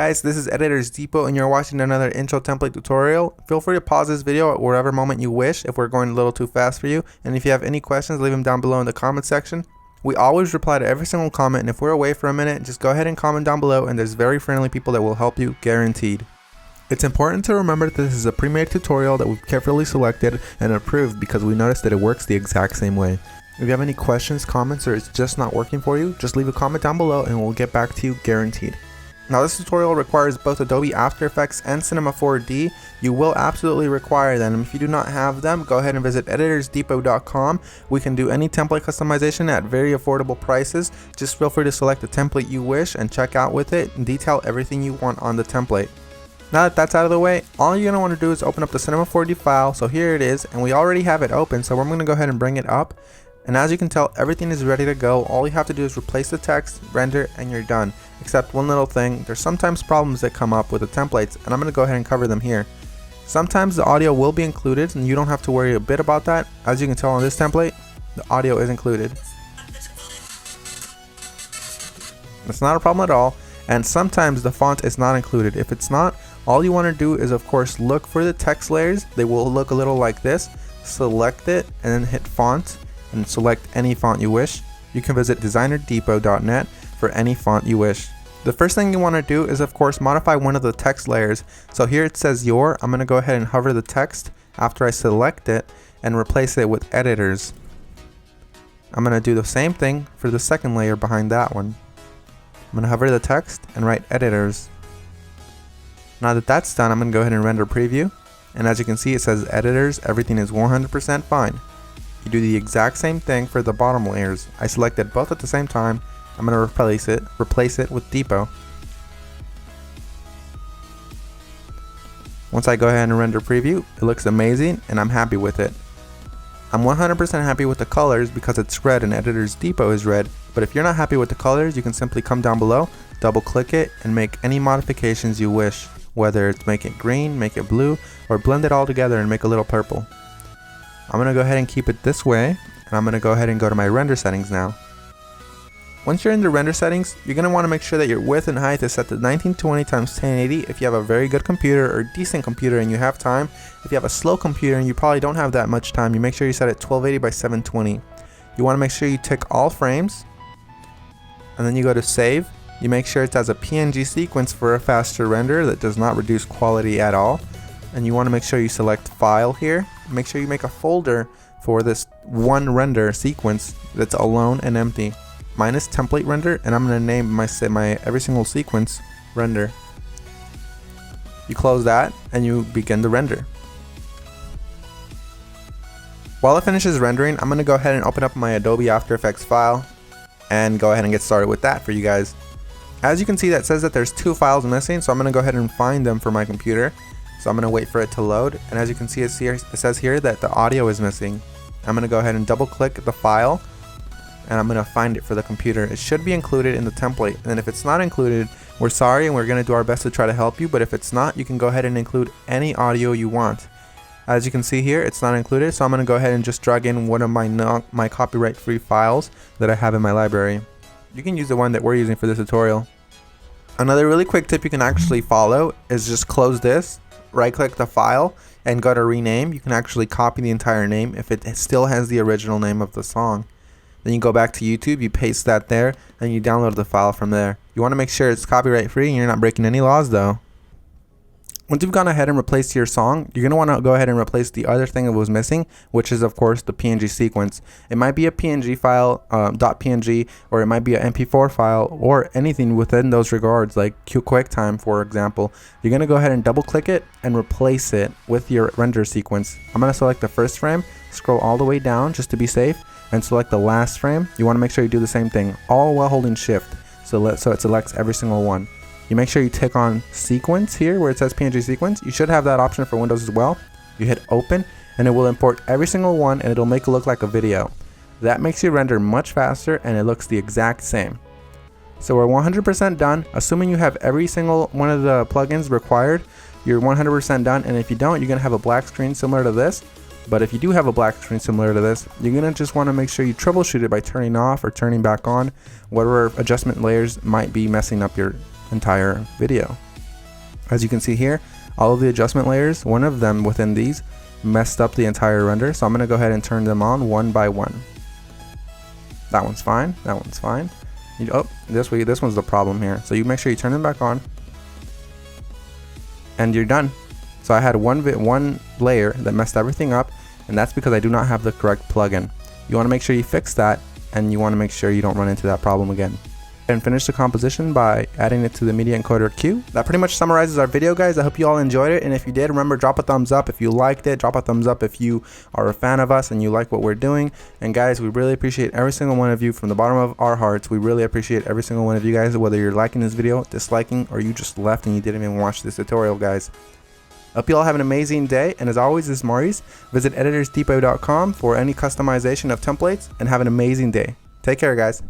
guys, this is Editors Depot and you're watching another intro template tutorial. Feel free to pause this video at whatever moment you wish if we're going a little too fast for you. And if you have any questions, leave them down below in the comment section. We always reply to every single comment, and if we're away for a minute, just go ahead and comment down below and there's very friendly people that will help you, guaranteed. It's important to remember that this is a pre-made tutorial that we've carefully selected and approved because we noticed that it works the exact same way. If you have any questions, comments, or it's just not working for you, just leave a comment down below and we'll get back to you, guaranteed. Now this tutorial requires both Adobe After Effects and Cinema 4D. You will absolutely require them. If you do not have them, go ahead and visit EditorsDepot.com. We can do any template customization at very affordable prices. Just feel free to select the template you wish and check out with it and detail everything you want on the template. Now that that's out of the way, all you're going to want to do is open up the Cinema 4D file. So here it is, and we already have it open, so I'm going to go ahead and bring it up. And as you can tell, everything is ready to go. All you have to do is replace the text, render, and you're done. Except one little thing, there's sometimes problems that come up with the templates, and I'm going to go ahead and cover them here. Sometimes the audio will be included, and you don't have to worry a bit about that. As you can tell on this template, the audio is included. It's not a problem at all, and sometimes the font is not included. If it's not, all you want to do is of course look for the text layers. They will look a little like this. Select it, and then hit font, and select any font you wish. You can visit designerdepot.net for any font you wish. The first thing you want to do is of course modify one of the text layers. So here it says your. I'm going to go ahead and hover the text after I select it and replace it with editors. I'm going to do the same thing for the second layer behind that one. I'm going to hover the text and write editors. Now that that's done, I'm going to go ahead and render preview. And as you can see, it says editors, everything is 100% fine. You do the exact same thing for the bottom layers. I selected both at the same time. I'm going to replace it with Depot. Once I go ahead and render preview, it looks amazing and I'm happy with it. I'm 100% happy with the colors because it's red and Editors Depot is red. But if you're not happy with the colors, you can simply come down below, double click it, and make any modifications you wish. Whether it's make it green, make it blue, or blend it all together and make a little purple. I'm going to go ahead and keep it this way, and I'm going to go ahead and go to my render settings now. Once you're in the render settings, you're going to want to make sure that your width and height is set to 1920 x 1080 if you have a very good computer or decent computer and you have time. If you have a slow computer and you probably don't have that much time, you make sure you set it 1280 by 720. You want to make sure you tick all frames, and then you go to save. You make sure it's as a PNG sequence for a faster render that does not reduce quality at all. And you want to make sure you select file here. Make sure you make a folder for this one render sequence that's alone and empty. Mine is template render, and I'm going to name my every single sequence render. You close that and you begin the render. While it finishes rendering, I'm going to go ahead and open up my Adobe After Effects file and go ahead and get started with that for you guys. As you can see, that says that there's two files missing, so I'm going to go ahead and find them for my computer. So I'm going to wait for it to load, and as you can see, it says here that the audio is missing. I'm going to go ahead and double click the file, and I'm going to find it for the computer. It should be included in the template, and if it's not included, we're sorry and we're going to do our best to try to help you, but if it's not, you can go ahead and include any audio you want. As you can see here, it's not included, so I'm going to go ahead and just drag in one of my copyright-free files that I have in my library. You can use the one that we're using for this tutorial. Another really quick tip you can actually follow is just close this, right click the file, and go to rename. You can actually copy the entire name if it still has the original name of the song. Then you go back to YouTube, you paste that there, and you download the file from there. You want to make sure it's copyright free and you're not breaking any laws though. Once you've gone ahead and replaced your song, you're going to want to go ahead and replace the other thing that was missing, which is of course the PNG sequence. It might be a PNG file, .png, or it might be an MP4 file, or anything within those regards, like QuickTime for example. You're going to go ahead and double click it and replace it with your render sequence. I'm going to select the first frame, scroll all the way down just to be safe, and select the last frame. You want to make sure you do the same thing, all while holding shift, so it selects every single one. You make sure you tick on sequence here where it says PNG sequence. You should have that option for Windows as well. You hit open and it will import every single one and it'll make it look like a video. That makes your render much faster and it looks the exact same. So we're 100% done. Assuming you have every single one of the plugins required, you're 100% done, and if you don't, you're going to have a black screen similar to this. But if you do have a black screen similar to this, you're going to just want to make sure you troubleshoot it by turning off or turning back on whatever adjustment layers might be messing up your entire video. As you can see here, all of the adjustment layers, one of them within these messed up the entire render, so I'm going to go ahead and turn them on one by one. That one's fine, that one's fine. Oh, this one's the problem here. So you make sure you turn them back on, and you're done. So I had one layer that messed everything up, and that's because I do not have the correct plugin. You want to make sure you fix that, and you want to make sure you don't run into that problem again. And finish the composition by adding it to the media encoder queue. That pretty much summarizes our video, guys. I hope you all enjoyed it, and if you did, remember, drop a thumbs up if you liked it. Drop a thumbs up if you are a fan of us and you like what we're doing. And guys, we really appreciate every single one of you from the bottom of our hearts. We really appreciate every single one of you guys, whether you're liking this video, disliking, or you just left and you didn't even watch this tutorial, guys. Hope you all have an amazing day, and as always, this is Maurice. Visit EditorsDepot.com for any customization of templates, and have an amazing day. Take care, guys.